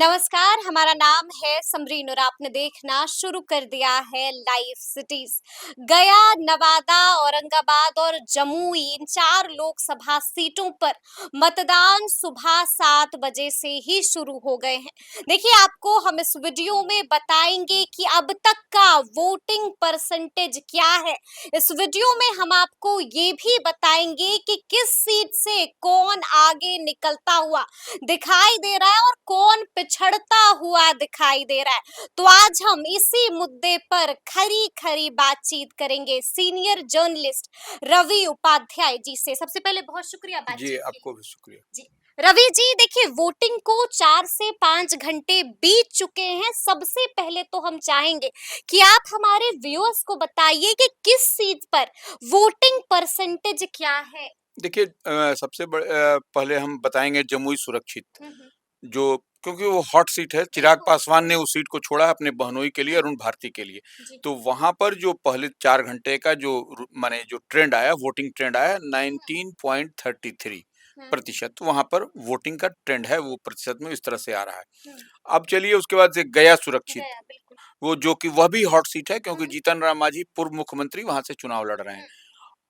नमस्कार, हमारा नाम है समरीन और आपने देखना शुरू कर दिया है लाइव सिटीज। गया, नवादा, औरंगाबाद और जमुई इन 4 लोकसभा सीटों पर मतदान सुबह 7 बजे से ही शुरू हो गए हैं। देखिए, आपको हम इस वीडियो में बताएंगे कि अब तक का वोटिंग परसेंटेज क्या है। इस वीडियो में हम आपको ये भी बताएंगे कि किस सीट से कौन आगे निकलता हुआ दिखाई दे रहा है और कौन पिछड़ता हुआ दिखाई दे रहा है। तो आज हम इसी मुद्दे पर खरी खरी बातचीत करेंगे सीनियर जर्नलिस्ट रवि उपाध्याय जी से। सबसे पहले बहुत शुक्रिया जी, बातचीत के लिए। आपको भी शुक्रिया। जी, रवि जी, देखिए, वोटिंग को 4 से 5 घंटे बीत चुके हैं। सबसे पहले तो हम चाहेंगे कि आप हमारे व्यूअर्स को बताइए कि किस सीट पर वोटिंग परसेंटेज क्या है। देखिए पहले हम बताएँगे जमुई सुरक्षित, हम्म, जो क्योंकि वो हॉट सीट है, चिराग बिल्कुल। पासवान ने उस सीट को छोड़ा है अपने बहनोई के लिए, हम्म, अरुण भारती के लिए। जी। तो वहाँ पर जो पहले 4 घंटे का जो माने जो ट्रेंड आया, वोटिंग ट्रेंड आया हम्म, 19.33% वहाँ पर वोटिंग का ट्रेंड है, वो प्रतिशत में इस तरह से आ रहा है। हम्म, अब चलिए उसके बाद से गया सुरक्षित, गया, बिल्कुल। वो जो कि वह भी हॉट सीट है क्योंकि हुँ, जीतन राम मांझी पूर्व मुख्यमंत्री वहाँ से चुनाव लड़ रहे हैं।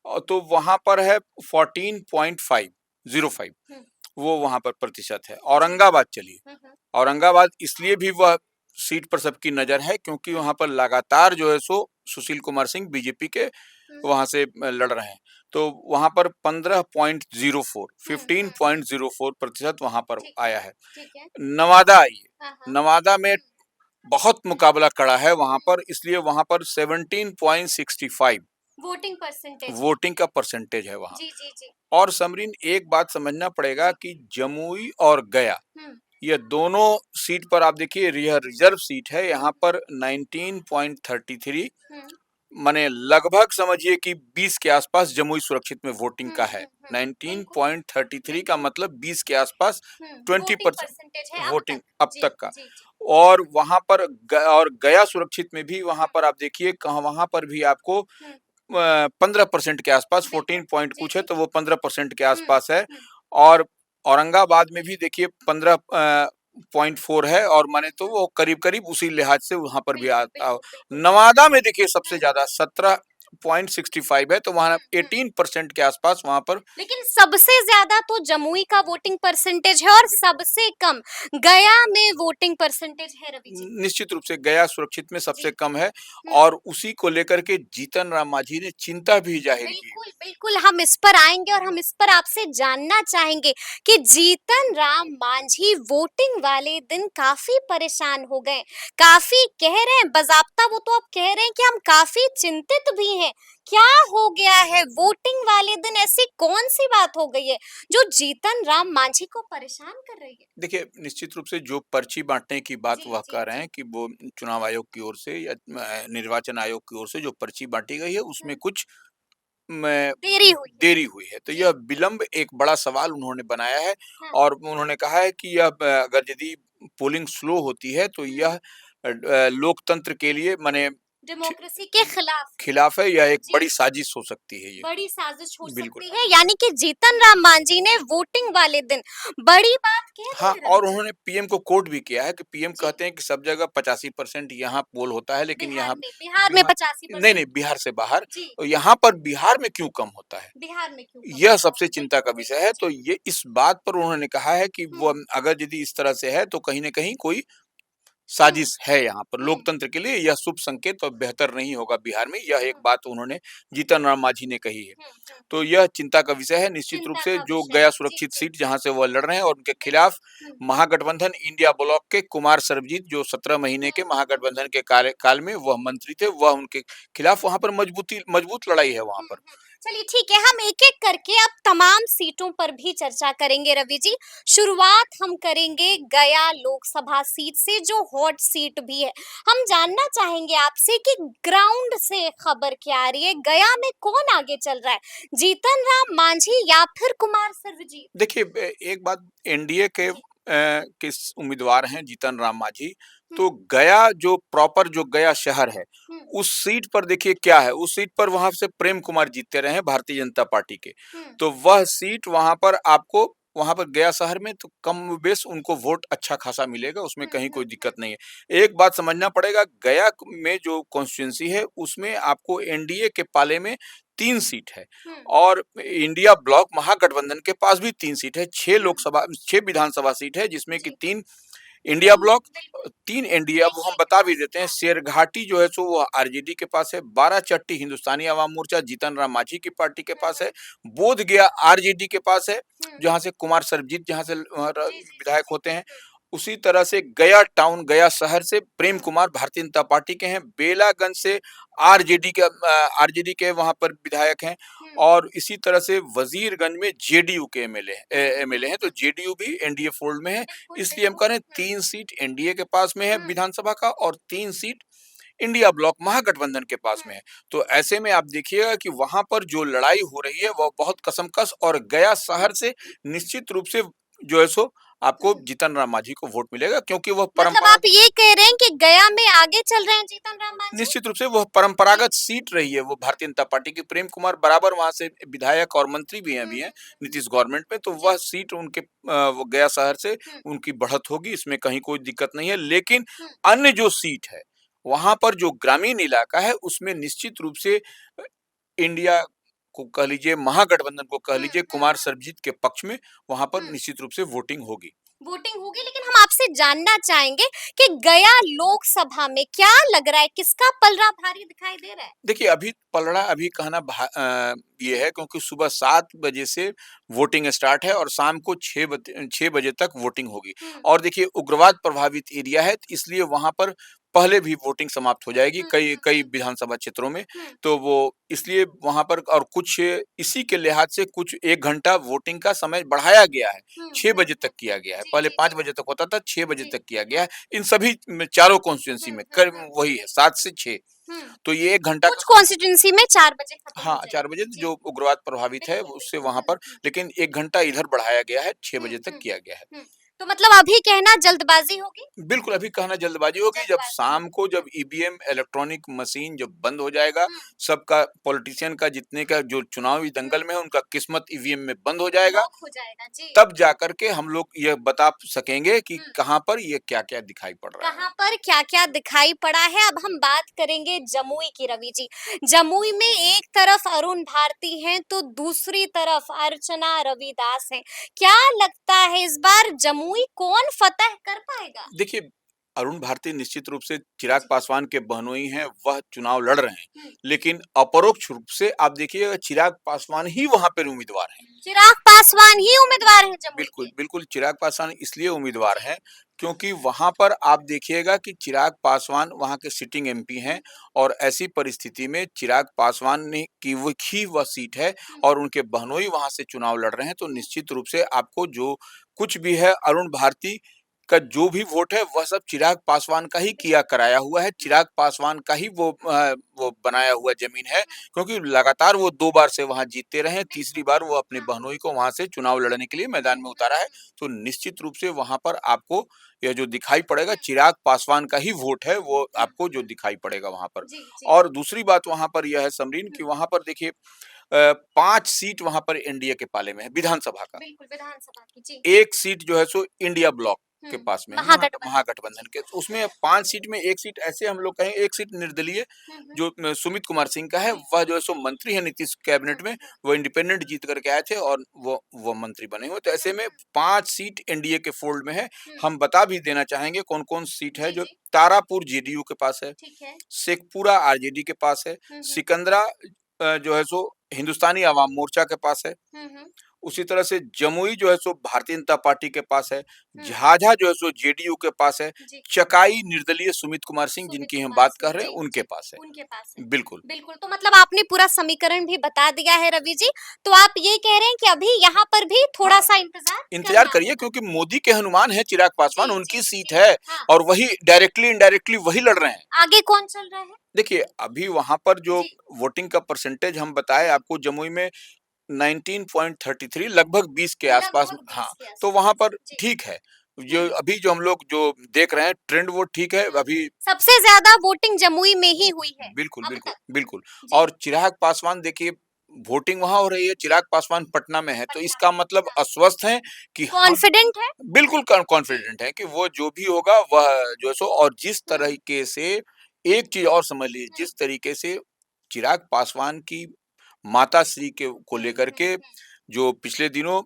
हुँ, तो वहाँ पर है 14.505 हुँ, वो वहाँ पर प्रतिशत है। जी। औरंगाबाद चलिए, हुँ, हुँ, औरंगाबाद इसलिए भी वह सीट पर सबकी नज़र है क्योंकि हुँ, वहाँ पर लगातार जो है सो सुशील कुमार सिंह बीजेपी के हुँ, वहाँ से लड़ रहे हैं। तो वहाँ पर 15.04 हुँ, हुँ, 15.04% वहाँ पर ठीक है, आया है। ठीक है। नवादा आइए, हाँ, हाँ। नवादा में हुँ, बहुत मुकाबला कड़ा है वहाँ हुँ, पर, इसलिए वहाँ पर 17.65 वोटिंग परसेंटेज है। वोटिंग का परसेंटेज है वहाँ। जी, जी, जी। और समरीन एक बात समझना पड़ेगा जी। कि जमुई और गया हुँ, ये दोनों सीट पर आप देखिए यह रिजर्व सीट है, हुँ, यहाँ हुँ, पर 19.33 हुँ, माने लगभग समझिए कि 20 के आसपास जमुई सुरक्षित में वोटिंग हुँ, का है। हुँ, हुँ, बिल्कुल, 19.33 का बिल्कुल। मतलब 20 के आसपास हुँ, वोटिंग 20% परसेंटेज है अब वोटिंग तक। अब जी, तक का। जी, जी। और वहाँ पर और गया सुरक्षित में भी वहाँ हुँ, पर आप देखिए कहाँ वहाँ पर भी आपको हुँ, 15% के आसपास बिल्कुल। 14 पॉइंट जी, कुछ है, जी। तो वो 15% के हुँ, आसपास है। हुँ, और औरंगाबाद में भी देखिए 15.4 है और माने तो हुँ, वो करीब-करीब उसी लिहाज से वहाँ पर भी बिल्कुल, आता। बिल्कुल, बिल्कुल। नवादा में देखिए सबसे हुँ, ज़्यादा 17.65 है, तो हुँ, वहाँ हुँ। 18% के आसपास वहाँ पर लेकिन सबसे ज्यादा तो जमुई का वोटिंग परसेंटेज है और सबसे कम गया में वोटिंग परसेंटेज है, रवि जी। निश्चित रूप से गया सुरक्षित में जी। सबसे कम है। हुँ। और उसी को लेकर के जीतन राम मांझी ने चिंता भी जाहिर की है। बिल्कुल, बिल्कुल, हम इस पर आएँगे और हम इस पर आपसे जानना चाहेंगे कि जीतन राम मांझी वोटिंग वाले दिन काफ़ी परेशान हो गए। काफ़ी कह रहे हैं, बाज़ाब्ता वो तो अब कह रहे हैं कि हम काफ़ी चिंतित भी हैं। क्या हो गया है? वोटिंग वाले दिन ऐसी कौन-सी बात हो गई है, जो जीतन राम मांझी को परेशान कर रही है? देखिए, निश्चित रूप से जो पर्ची बाँटने की बात जी, वह जी, कर रहे जी। हैं कि वो चुनाव आयोग की ओर से या निर्वाचन आयोग की ओर से जो पर्ची बाँटी गई है, उसमें हुँ, कुछ में देरी हुई है। देरी हुई है। तो जी। यह विलंब एक बड़ा सवाल उन्होंने बनाया है हाँ। और उन्होंने कहा है कि यह अगर यदि पोलिंग स्लो होती है, तो हुँ। यह लोकतंत्र के लिए माने छि डेमोक्रेसी के खिलाफ है। खिलाफ है, यह एक जी, बड़ी साजिश हो सकती है ये। बड़ी साजिश हो बिल्कुल। सकती है, यानी कि जीतन राम मांझी ने वोटिंग वाले दिन बड़ी बात कह दी हाँ, है, रवि और जी। उन्होंने पीएम को कोट भी किया है कि पीएम जी। कहते हैं कि सब जगह 85% यहाँ पोल होता है, लेकिन यहाँ बिहार में बिहार नहीं, 85%। नहीं, बिहार से बाहर। जी। तो यहाँ पर बिहार में क्यों कम होता है? बिहार में क्यों कम यह होता है? सबसे चिंता बिल्कुल, का विषय बिल्कुल, है। तो जी। ये इस बात पर उन्होंने कहा है कि वो हुँ, अगर यदि इस तरह से है, तो कहीं न कहीं कोई हुँ, साजिश है यहाँ पर। हुँ, लोकतंत्र के लिए यह शुभ संकेत और बेहतर नहीं होगा बिहार में, यह एक हुँ, बात उन्होंने जीतन राम मांझी ने कही है। हुँ, हुँ, तो हुँ। यह चिंता का विषय है निश्चित रूप चिंता से, का जो विषय गया है। जी, सुरक्षित जी। सीट जहाँ से वह लड़ रहे हैं और उनके बिल्कुल। खिलाफ हुँ, महागठबंधन इंडिया ब्लॉक के कुमार सर्वजीत जो 17 महीने हुँ, के हुँ, हुँ, महागठबंधन के कार्यकाल में वह मंत्री थे, वह उनके खिलाफ वहाँ पर मजबूत लड़ाई है वहाँ हुँ, पर। हुँ। चलिए, ठीक है, हम एक-एक करके अब तमाम सीटों पर भी चर्चा करेंगे, रवि जी। शुरुआत हम करेंगे गया लोकसभा सीट से, जो हॉट सीट भी है। हम जानना चाहेंगे आपसे कि ग्राउंड से खबर क्या आ रही है? गया में कौन आगे चल रहा है? जीतन राम मांझी या फिर कुमार सर्वजीत? देखिए एक बात एनडीए के जी। किस उम्मीदवार हैं जीतन राम मांझी, हुँ, तो गया जो प्रॉपर जो गया शहर है, हुँ, उस सीट पर देखिए क्या है, उस सीट पर वहाँ से प्रेम कुमार जीतते रहे हैं भारतीय जनता पार्टी के। हुँ, तो वह सीट वहाँ पर आपको वहां पर गया शहर में तो कम बेश उनको वोट अच्छा खासा मिलेगा, उसमें कहीं कोई दिक्कत नहीं है। एक बात समझना पड़ेगा, गया में जो कॉन्स्टिट्यूंसी है उसमें आपको एनडीए के पाले में 3 सीट है और इंडिया ब्लॉक महागठबंधन के पास भी 3 सीट है। 6 विधानसभा सीट है जिसमें कि 3 इंडिया ब्लॉक, 3 एनडीए। अब वो हम बता भी देते हैं, शेरघाटी जो है सो वो आरजेडी के पास है, बाराचट्टी हिंदुस्तानी आवाम मोर्चा जीतन राम मांझी की पार्टी के पास है, बोध गया आरजेडी के पास है जहां से कुमार सर्वजीत जहां से विधायक होते हैं। उसी तरह से गया टाउन, गया शहर से प्रेम कुमार भारतीय जनता पार्टी के हैं, बेलागंज से आरजेडी के वहां पर विधायक हैं और इसी तरह से वजीरगंज में जेडीयू के एमएलए हैं। तो जेडीयू भी एनडीए फोल्ड में है, इसलिए हम कह रहे हैं 3 सीट एनडीए के पास में है विधानसभा का और 3 सीट इंडिया ब्लॉक महागठबंधन के पास में है। तो ऐसे में आप देखिएगा कि वहां पर जो लड़ाई हो रही है वो बहुत कसमकस, और गया शहर से निश्चित रूप से जो है सो आपको जीतन राम मांझी को वोट मिलेगा, क्योंकि वह मतलब आप ये कह रहे हैं कि गया में आगे चल रहे हैं जीतन राम मांझी? निश्चित रूप से वह परंपरागत सीट रही है, वो भारतीय जनता पार्टी की। प्रेम कुमार बराबर वहां से विधायक और मंत्री भी हैं नीतीश गवर्नमेंट में, तो वह सीट उनके वो गया शहर से उनकी बढ़त होगी, इसमें कहीं कोई दिक्कत नहीं है। लेकिन अन्य जो सीट है वहां पर जो ग्रामीण इलाका है उसमें निश्चित रूप से इंडिया को कह लीजिए, महागठबंधन को कह लीजिए, कुमार सर्वजीत के पक्ष में वहां पर निश्चित रूप से वोटिंग होगी। लेकिन हम आपसे जानना चाहेंगे कि गया लोकसभा में क्या लग रहा है, किसका पलड़ा भारी दिखाई दे रहा है? देखिए, अभी पलड़ा अभी कहना ये है क्योंकि सुबह 7 बजे से वोटिंग स्टार्ट है और शाम को 6 बजे तक वोटिंग होगी। और देखिए, उग्रवाद प्रभावित एरिया है, इसलिए वहां पर पहले भी वोटिंग समाप्त हो जाएगी कई कई विधानसभा क्षेत्रों में। तो वो इसलिए वहां पर, और कुछ इसी के लिहाज से कुछ 1 घंटा वोटिंग का समय बढ़ाया गया है, 6 बजे तक किया गया है। पहले 5 बजे तक होता था, 6 बजे तक किया गया है। इन सभी चारों कॉन्स्टिट्यूंसी में वही है, 7 से 6। तो ये 1 घंटा कुछ कॉन्स्टिट्यूंसी में 4 बजे खत्म हो हाँ, जाएगी। 4 बजे जो उग्रवाद प्रभावित है उससे वहां पर, लेकिन 1 घंटा इधर बढ़ाया गया है, 6 बजे तक किया गया है। तो मतलब अभी कहना जल्दबाजी होगी? बिल्कुल, अभी कहना जल्दबाजी होगी। जब शाम को जब ईवीएम इलेक्ट्रॉनिक मशीन जब बंद हो जाएगा, सबका पॉलिटिशियन का जितने का जो चुनावी दंगल में है उनका किस्मत ईवीएम में बंद हो जाएगा, हो जाएगा जी। तब जाकर के हम लोग ये बता सकेंगे कि कहां पर ये क्या-क्या दिखाई पड़ रहा है। कहाँ पर क्या-क्या दिखाई पड़ा है। अब हम बात करेंगे जमुई की, रवि जी। जमुई में एक तरफ अरुण भारती हैं तो दूसरी तरफ अर्चना रविदास हैं। क्या लगता है इस बार जमुई कौन फतह कर पाएगा? देखिए, अरुण भारती निश्चित रूप से चिराग पासवान के बहनोई हैं, वह चुनाव लड़ रहे हैं, लेकिन अपरोक्ष रूप से आप देखिएगा चिराग पासवान ही वहां पर उम्मीदवार हैं। चिराग पासवान ही उम्मीदवार हैं जमुई बिल्कुल, के? बिल्कुल चिराग पासवान इसलिए उम्मीदवार हैं क्योंकि वहां पर आप देखिएगा कि चिराग पासवान वहां के सिटिंग एमपी हैं, और ऐसी परिस्थिति में चिराग पासवान ने की वह सीट है और उनके बहनोई वहां से चुनाव लड़ रहे हैं, तो निश्चित रूप से आपको जो कुछ भी है अरुण भारती का जो भी वोट है वह सब चिराग पासवान का ही किया कराया हुआ है, चिराग पासवान का ही वो बनाया हुआ जमीन है, क्योंकि लगातार वो 2 बार से वहां जीतते रहे, तीसरी बार वो अपने बहनोई को वहां से चुनाव लड़ने के लिए मैदान में उतारा है। तो निश्चित रूप से वहां पर आपको यह जो दिखाई पड़ेगा चिराग पासवान का ही वोट है, वो आपको जो दिखाई पड़ेगा वहां पर। और दूसरी बात वहां पर यह है समरीन कि वहां पर देखिए 5 सीट वहां पर एनडीए के पाले में है विधानसभा का। बिल्कुल, विधानसभा की जी। 1 सीट जो है सो इंडिया ब्लॉक के पास में है, महागठबंधन के। तो उसमें 5 सीट में 1 सीट ऐसे हम लोग कहें, 1 सीट निर्दलीय जो सुमित कुमार सिंह का है, वह जो है सो मंत्री है नीतीश कैबिनेट में, वो इंडिपेंडेंट जीत करके आए थे और वो मंत्री बने हुए। तो ऐसे में 5 सीट एनडीए के फोल्ड में है। हम बता भी देना चाहेंगे कौन-कौन सीट है। जो तारापुर जेडीयू के पास है, शेखपुरा आरजेडी के पास है, सिकंदरा जो है सो हिंदुस्तानी आवाम मोर्चा के पास है, उसी तरह से जमुई जो है सो भारतीय जनता पार्टी के पास है, झाझा जो है सो जेडीयू के पास है, चकाई निर्दलीय सुमित कुमार सिंह जिनकी हम बात कर रहे हैं उनके पास है। बिल्कुल, बिल्कुल। तो मतलब आपने पूरा समीकरण भी बता दिया है रवि जी। तो आप ये कह रहे हैं कि अभी यहाँ पर भी थोड़ा सा इंतजार करिए, क्योंकि मोदी के हनुमान है चिराग पासवान, उनकी सीट है और वही डायरेक्टली इनडायरेक्टली वही लड़ रहे हैं। आगे कौन चल रहा है? देखिए, अभी वहां पर जो वोटिंग का परसेंटेज हम बताए आपको, जमुई में 19.33 लगभग 20 के आसपास। हाँ, तो वहां पर ठीक है। जो अभी जो हम लोग जो देख रहे हैं ट्रेंड वो ठीक है अभी। सबसे ज्यादा वोटिंग जमुई में ही हुई है। बिल्कुल, बिल्कुल, बिल्कुल। और चिराग पासवान देखिए वोटिंग वहां हो रही है, चिराग पासवान पटना में है, तो इसका मतलब अस्वस्थ हैं कि हम कॉन्फिडेंट है। बिल्कुल कॉन्फिडेंट है कि वो जो भी होगा वह जो है सो, और जिस तरीके से एक चीज और समझ लीजिए, जिस तरीके से चिराग पासवान की माताश्री के को लेकर के जो पिछले दिनों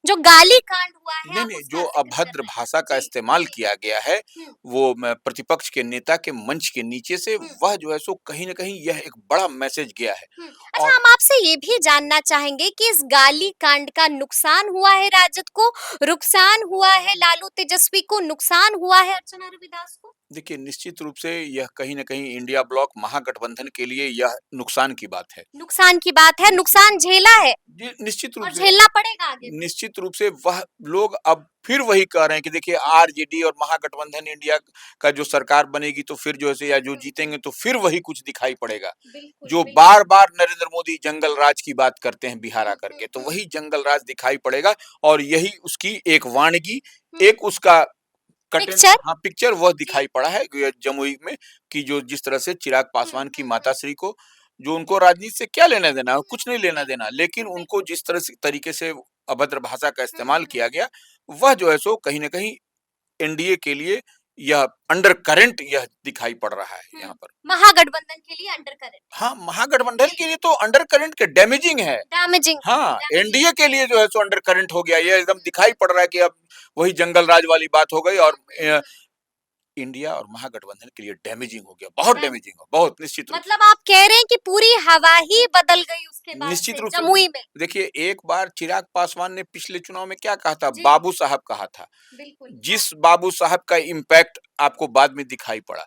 जो गाली कांड हुआ है, नहीं आप नहीं उसका जो जिक्र कर अभद्र रहे हैं। भाषा का जी, इस्तेमाल जी। किया गया है, वो प्रतिपक्ष के नेता के मंच के नीचे से, वह जो है सो कहीं न कहीं यह एक बड़ा मैसेज गया है। अच्छा, और हम आपसे ये भी जानना चाहेंगे कि इस गाली कांड का नुकसान हुआ है राजद को, नुकसान हुआ है लालू तेजस्वी को, नुकसान हुआ है अर्चना रविदास को? देखिए, निश्चित रूप से यह कहीं न कहीं इंडिया ब्लॉक महागठबंधन के लिए यह नुकसान की बात है। नुकसान की बात है, नुकसान झेला है जी, निश्चित रूप और से, झेलना पड़ेगा आगे भी। निश्चित रूप से वह लोग अब फिर वही कह रहे हैं कि देखिए आरजेडी और महागठबंधन इंडिया का जो सरकार बनेगी तो फिर जो है से, या जो जीतेंगे तो फिर वही कुछ दिखाई पड़ेगा। बिल्कुल, जो बिल्कुल। बार-बार नरेंद्र मोदी जंगल राज की बात करते हैं बिहार आकर के, तो वही जंगल राज दिखाई पड़ेगा, और यही उसकी एक वानगी, एक उसका पिक्चर। हाँ, पिक्चर वह जी। दिखाई पड़ा है जमुई में, कि जो जिस तरह से चिराग पासवान की माताश्री को, जो उनको राजनीति से क्या लेना देना है, कुछ नहीं लेना देना, लेकिन उनको जिस तरह से तरीके से अभद्र भाषा का इस्तेमाल किया गया, वह जो है सो कहीं न कहीं एनडीए के लिए यह अंडर करंट यह दिखाई पड़ रहा है यहाँ पर। महागठबंधन के लिए अंडर करंट हाँ, महागठबंधन के लिए तो अंडर करंट के डैमेजिंग है। डैमेजिंग है, हाँ, डैमेजिंग एनडीए के लिए जो है सो अंडर करंट हो गया, ये एकदम दिखाई पड़ रहा है कि अब वही जंगल राज वाली बात हो गई, और इंडिया और महागठबंधन के लिए डैमेजिंग हो गया, बहुत डैमेजिंग हो, बहुत निश्चित रूप से। मतलब आप कह रहे हैं कि पूरी हवा ही बदल गई उसके बाद निश्चित से रूप से जमुई में। देखिए, एक बार चिराग पासवान ने पिछले चुनाव में क्या कहा था? जी। बाबू साहब कहा था। बिल्कुल, हाँ। जिस बाबू साहब का इम्पैक्ट आपको बाद में दिखाई पड़ा,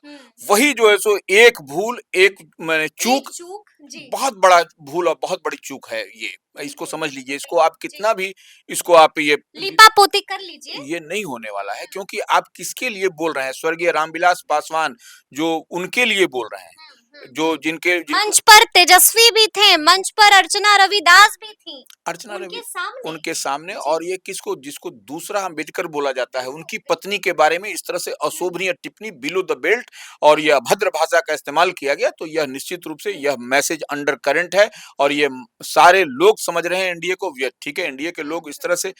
वही जो है सो एक भूल, एक माने चूक, एक चूक, जी। बहुत बड़ा भूल और बहुत बड़ी चूक है ये। इसको समझ लीजिए, इसको आप जी। कितना भी इसको आप ये लीपापोती कर लीजिए। ये नहीं होने वाला है, क्योंकि आप किसके लिए बोल रहे हैं? स्वर्गीय रामविलास पासवान जो उनके लिए बोल रहे हैं, जो जिनके जिनको मंच पर तेजस्वी भी थे, मंच पर अर्चना रविदास भी थी, अर्चना रवि उनके सामने, जी। और ये किसको, जिसको दूसरा अम्बेडकर बोला जाता है, उनकी पत्नी के बारे में इस तरह से अशोभनीय टिप्पणी बिलो द बेल्ट और यह अभद्र भाषा का इस्तेमाल किया गया, तो यह निश्चित रूप से यह मैसेज अंडर करंट है, और ये सारे लोग समझ रहे हैं एनडीए को। ये ठीक है, एनडीए के लोग इस तरह से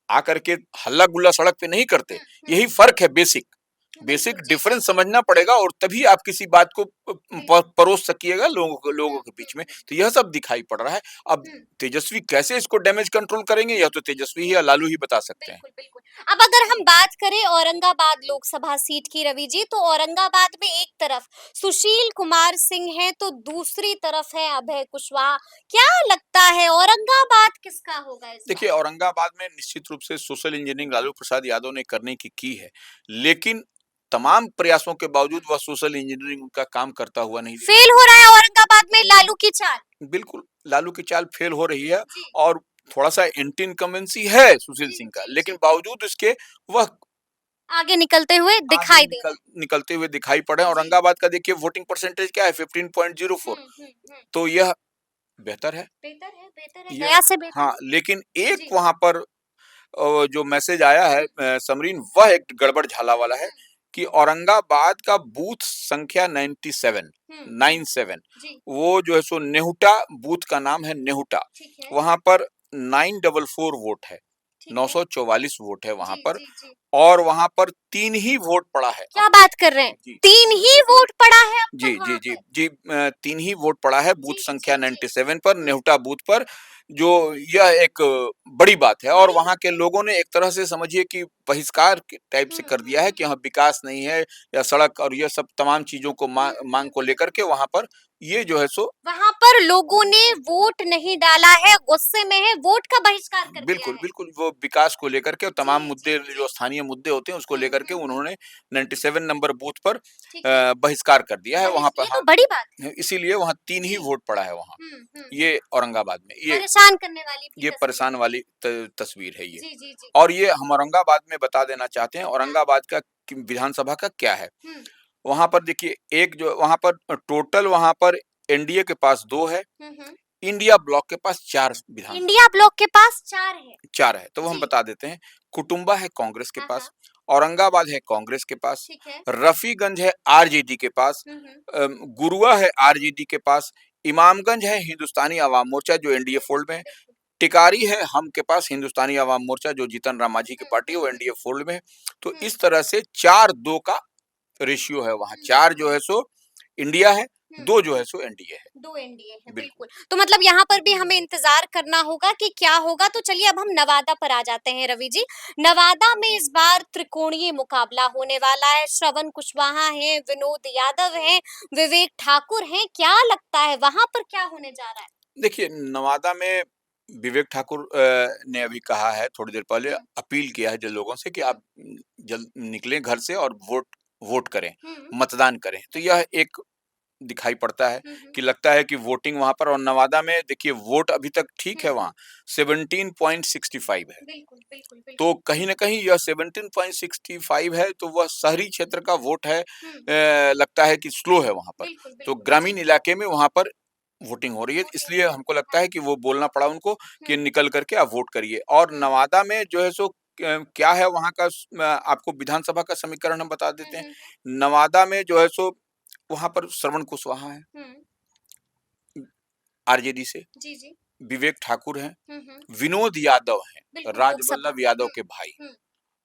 आकर के हल्ला गुल्ला सड़क पे नहीं करते, यही फर्क है, बेसिक बेसिक डिफरेंस समझना पड़ेगा, और तभी आप किसी बात को परोस सकिएगा लोगों के बीच में। तो यह सब दिखाई पड़ रहा है। अब तेजस्वी कैसे इसको डैमेज कंट्रोल करेंगे, यह तो तेजस्वी ही या लालू ही बता सकते हैं। बिल्कुल, बिल्कुल। अब अगर हम बात करें औरंगाबाद लोकसभा सीट की रवि जी, तो औरंगाबाद में एक तरफ सुशील कुमार सिंह है तो दूसरी तरफ है अभय कुशवाहा। क्या लगता है औरंगाबाद किसका होगा इस देखिए, बार? औरंगाबाद में निश्चित रूप से सोशल इंजीनियरिंग लालू प्रसाद यादव ने करने की है, लेकिन तमाम प्रयासों के बावजूद वह सोशल इंजीनियरिंग का काम करता हुआ नहीं दिखा। फेल हो रहा है औरंगाबाद में लालू की चाल। बिल्कुल, लालू की चाल फेल हो रही है, जी। और थोड़ा-सा एंटी इनकम्बेंसी है सुशील जी, सिंह का, जी, लेकिन जी। बावजूद इसके वह आगे निकलते हुए आगे दिखाई दे रहे हैं। निकलते हुए दिखाई पड़े हैं। जी। औरंगाबाद का देखिए वोटिंग परसेंटेज क्या है, 15.04, तो यह बेहतर है। बेहतर है, यह गया से बेहतर हाँ, है। लेकिन एक जी। वहाँ पर जो मैसेज आया है समरीन, वह एक गड़बड़ झाला वाला है, कि औरंगाबाद का बूथ संख्या 97 97 जी। वो जो है सो नेहुटा बूथ का नाम है, नेहुटा। ठीक है। वहाँ पर 944 वोट है, ठीक है। 944 वोट है वहाँ जी, पर, जी, जी। और वहाँ पर 3 ही वोट पड़ा है। क्या बात कर रहे हैं? जी। 3 ही वोट पड़ा है अब जी, तक जी, वहाँ जी, पे? जी 3 ही वोट पड़ा है बूथ जी, संख्या जी, जी। 97 पर, नेहुटा बूथ पर, जो यह एक बड़ी बात है, और बड़ी वहाँ के लोगों ने एक तरह से समझिए कि बहिष्कार के टाइप से कर दिया है कि यहाँ विकास नहीं है, या सड़क और ये सब तमाम चीज़ों को माँग को लेकर के वहाँ पर ये जो है सो वहाँ पर लोगों ने वोट नहीं डाला है, गुस्से में है, वोट का बहिष्कार कर दिया बिल्कुल, है। बिल्कुल, वो विकास को लेकर के और तमाम जी, मुद्दे जी, जो जी। स्थानीय मुद्दे होते हैं उसको लेकर के उन्होंने 97 नंबर बूथ पर ठीक है। बहिष्कार कर दिया है वहाँ पर। ये हाँ, तो बड़ी बात है। इसीलिए वहाँ 3 ही जी। वोट पड़ा है वहाँ। हुँ, हुँ, हुँ। ये औरंगाबाद में, परेशान करने वाली भी ये तस्वीर परेशान है। वाली तस्वीर है ये। जी, जी, जी। और ये हम औरंगाबाद में बता देना चाहते हैं, हाँ। औरंगाबाद का विधानसभा का क्या है। हुँ, वहाँ पर देखिए, एक जो वहाँ पर टोटल वहाँ पर एनडीए के पास 2 है, हुँ। इंडिया ब्लॉक के पास 4 विधानसभा इंडिया ब्लॉक के पास 4 है। 4 है, तो वो हम जी। बता देते हैं। कुटुंबा है कांग्रेस के हाँ, पास, हाँ। औरंगाबाद है कांग्रेस के पास, ठीक है। रफीगंज है आरजेडी के पास, हुँ। गुरुआ है आरजेडी के पास, इमामगंज है हिंदुस्तानी आवाम मोर्चा जो एनडीए फोल्ड में है, टिकारी है हम के पास हिंदुस्तानी आवाम मोर्चा जो जीतन राम मांझी की पार्टी है वो एनडीए फोल्ड में है। तो इस तरह से 4-2 का रेशियो है वहां, 4 जो है सो इंडिया है, 2 जो है सो एनडीए है। 2 एनडीए है, बिल्कुल। बिल्कुल। तो मतलब यहाँ पर भी हमें इंतजार करना होगा कि क्या होगा। तो चलिए अब हम नवादा पर आ जाते हैं रवि जी। नवादा में इस बार त्रिकोणीय मुकाबला होने वाला है। श्रवण कुशवाहा हैं, विनोद यादव हैं, विवेक ठाकुर हैं। क्या लगता है वहां पर क्या होने जा रहा है? देखिए नवादा में विवेक ठाकुर ने अभी कहा है थोड़ी देर पहले, अपील किया है जिन लोगों से कि आप जल्द निकलें घर से और वोट करें, मतदान करें। तो यह एक दिखाई पड़ता है कि लगता है कि वोटिंग वहां पर, और नवादा में देखिए वोट अभी तक ठीक है वहां 17.65 है। बिल्कुल, बिल्कुल, बिल्कुल। तो कहीं ना कहीं यह 17.65 है तो वह शहरी क्षेत्र का वोट है, लगता है कि स्लो है वहां पर। बिल्कुल, तो बिल्कुल। ग्रामीण इलाके में वहां पर वोटिंग हो रही है, इसलिए हमको लगता है कि वो बोलना पड़ा उनको कि निकल करके आप वोट करिए। और नवादा में जो है सो क्या है वहां का, आपको विधानसभा का समीकरण हम बता देते हैं। नवादा में जो है सो वहां पर श्रवण कुशवाहा है आरजेडी से, जी, जी। विवेक ठाकुर हैं, विनोद यादव हैं बिल्कुल, राजवल्लभ यादव के भाई, हुँ।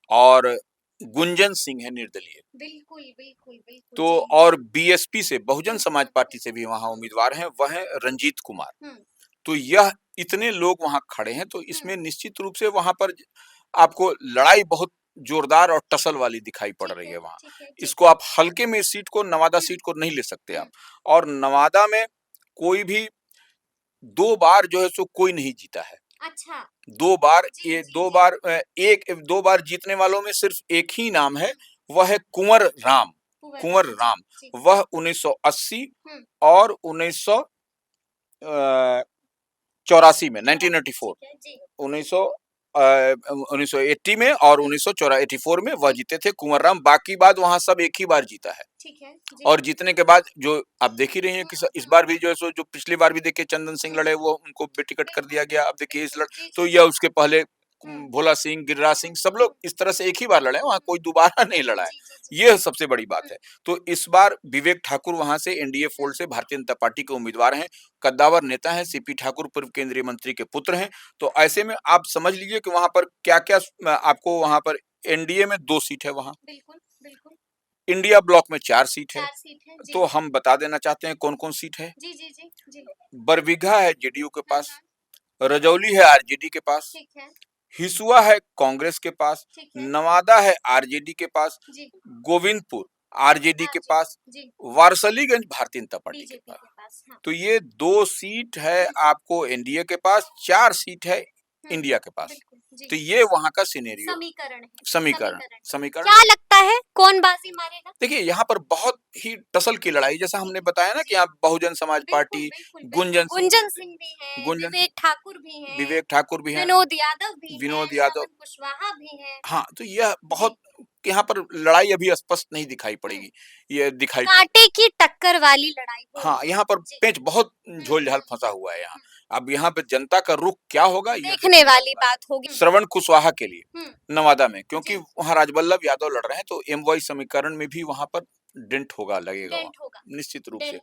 और गुंजन सिंह है निर्दलीय। बिल्कुल, बिल्कुल, बिल्कुल, तो जी। और बीएसपी से बहुजन समाज पार्टी से भी वहां उम्मीदवार हैं, वह है रंजीत कुमार। तो यह इतने लोग वहां खड़े हैं, तो इसमें निश्चित रूप से वहां पर आपको लड़ाई बहुत जोरदार और टसल वाली दिखाई पड़ रही है वहां। इसको आप हल्के में सीट को, नवादा सीट को नहीं ले सकते आप। और नवादा में कोई भी 2 बार जो है सो कोई नहीं जीता है। अच्छा। 2 बार, जी, ये जी, 2 जी। बार 2 बार जीतने वालों में सिर्फ एक ही नाम है, वह है कुंवर राम। कुंवर राम, वह 1980 और 1984 में 1984 1980 में और 1984 में वह जीते थे कुंवर राम। बाकी बाद वहां सब एक ही बार जीता है। ठीक है, जी। और जीतने के बाद जो आप देख ही रही हैं कि इस बार भी जो है सो, जो पिछली बार भी देखिए चंदन सिंह लड़े, वो उनको बेटिकट कर दिया गया। अब देखिए इस तो यह उसके पहले भोला सिंह, गिरिराज सिंह, सब लोग इस तरह से एक ही बार लड़े हैं, वहां कोई दोबारा नहीं लड़ा है। यह सबसे बड़ी बात है। तो इस बार विवेक ठाकुर वहां से एनडीए फोल्ड से भारतीय जनता पार्टी के उम्मीदवार हैं, कद्दावर नेता हैं, सीपी ठाकुर पूर्व केंद्रीय मंत्री के पुत्र हैं। तो ऐसे में आप समझ लीजिए कि वहां पर क्या क्या आपको, वहां पर एनडीए में 2 सीट है वहां, बिल्कुल, बिल्कुल। इंडिया ब्लॉक में 4 सीट है। 4 सीट है, जी। तो हम बता देना चाहते हैं कौन-कौन सीट है। जी, जी, जी, जी। बरबीघा है जेडीयू के पास, रजौली है आरजेडी के पास, ठीक है, हिसुआ है कांग्रेस के पास, ठीक है। नवादा है आरजेडी के पास, जी। गोविंदपुर आरजेडी के पास, जी। वारसलीगंज भारतीय जनता पार्टी के बीजेपी पास। के पास, हाँ। तो ये 2 सीट है आपको एनडीए के पास, 4 सीट है इंडिया के पास। बिल्कुल, जी। तो ये वहां का सिनेरियो, समीकरण है। समीकरण समीकरण क्या लगता है कौन बाजी मारेगा? देखिए यहाँ पर बहुत ही टसल की लड़ाई, जैसा हमने बताया ना कि यहाँ बहुजन समाज पार्टी, गुंजन सिंह भी हैं, गुंजन विवेक ठाकुर भी हैं, विवेक ठाकुर भी हैं, विनोद यादव भी हैं, विनोद यादव, श्रवण कुशवाहा भी हैं। हाँ, तो यह बहुत, यहाँ पर लड़ाई अभी स्पष्ट नहीं दिखाई पड़ेगी, ये दिखाई कांटे की टक्कर वाली लड़ाई हो हाँ, यहाँ पर पेंच बहुत झोल-झाल फंसा हुआ है यहाँ। अब यहाँ पे जनता का रुख क्या होगा, ये देखने वाली बात होगी। श्रवण कुशवाहा के लिए नवादा में, क्योंकि वहाँ राजवल्लभ यादव लड़ रहे हैं, तो एम वाई समीकरण में भी वहां पर डेंट होगा, लगेगा वहाँ, निश्चित रूप से।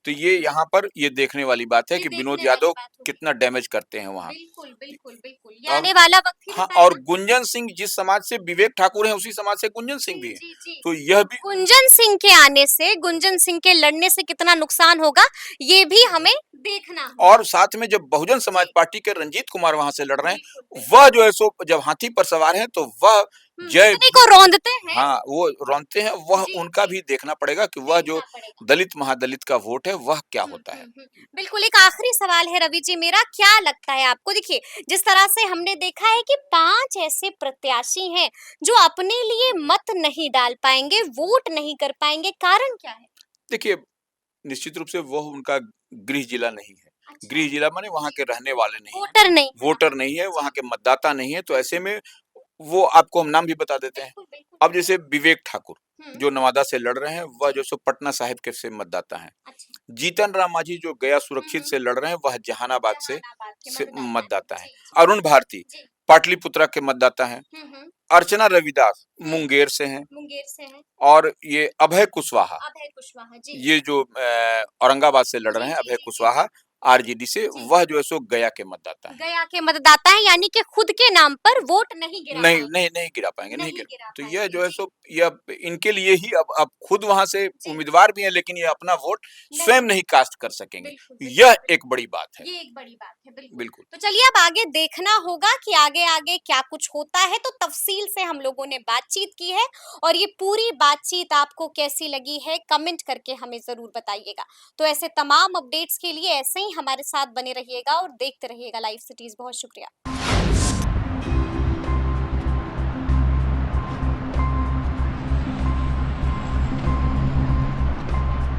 तो ये यहाँ पर ये देखने वाली बात है कि विनोद यादव कितना डैमेज करते हैं वहाँ। बिल्कुल, बिल्कुल, बिल्कुल। ये आने वाला वक्त ही हाँ, बताएगा। और गुंजन सिंह जिस समाज से विवेक ठाकुर हैं, उसी समाज से गुंजन सिंह भी हैं। तो यह भी, गुंजन सिंह के आने से, गुंजन सिंह के लड़ने से कितना नुकसान होगा, ये भी हमें देखना है। और साथ में जब बहुजन समाज पार्टी के रंजीत कुमार वहां से लड़ रहे हैं, वह जो है सो जब हाथी पर सवार हैं, तो वह जय को रौंदते हैं। हाँ, वो रौंदते हैं, वह उनका भी देखना पड़ेगा कि वह जो दलित महादलित का वोट है वह क्या होता है। बिल्कुल। एक आखिरी सवाल है रवि जी मेरा, क्या लगता है आपको, देखिए जिस तरह से हमने देखा है कि 5 ऐसे प्रत्याशी हैं जो अपने लिए मत नहीं डाल पाएंगे, वोट नहीं कर पाएंगे, कारण क्या है? देखिए निश्चित रूप से वह उनका गृह जिला नहीं है। गृह जिला माने वहाँ के रहने वाले नहीं, वोटर नहीं है, वहाँ के मतदाता नहीं है। तो ऐसे में वो आपको हम नाम भी बता देते हैं। अब जैसे विवेक ठाकुर जो नवादा से लड़ रहे हैं, वह जो सो पटना साहिब के से मतदाता हैं। जीतन राम मांझी जो गया सुरक्षित से लड़ रहे हैं, वह जहानाबाद से मतदाता है। अरुण भारती पाटलिपुत्रा के मतदाता हैं। अर्चना रविदास मुंगेर से हैं। मुंगेर से हैं। और ये अभय कुशवाहा, अभय कुशवाहा जी। ये जो औरंगाबाद से लड़ जी, रहे हैं, जी, अभय जी, जी, कुशवाहा आरजेडी से, जी। वह जो है सो गया के मतदाता हैं। गया के मतदाता हैं, यानी कि खुद के नाम पर वोट नहीं गिरा नहीं, पाएंगे। नहीं, नहीं गिरा पाएँगे, नहीं नहीं गिरा। गिरा तो यह पाएंगे, जो है जी। सो यह इनके लिए ही अब खुद वहाँ से जी। उम्मीदवार भी हैं, लेकिन ये अपना वोट नहीं, स्वयं नहीं कास्ट कर सकेंगे। बिल्कुल, यह बिल्कुल। एक बड़ी बात है। ये एक बड़ी बात है, बिल्कुल। बिल्कुल। तो चलिए अब आगे देखना होगा कि आगे-आगे क्या कुछ होता है, तो तफ़सील से हम लोगों ने बातचीत की है और ये पूरी बातचीत आपको कैसी लगी है, कमेंट करके हमें ज़रूर बताइएगा। तो ऐसे तमाम अपडेट्स के लिए ऐसे ही हमारे साथ बने रहिएगा और देखते रहिएगा लाइव सिटीज़। बहुत शुक्रिया।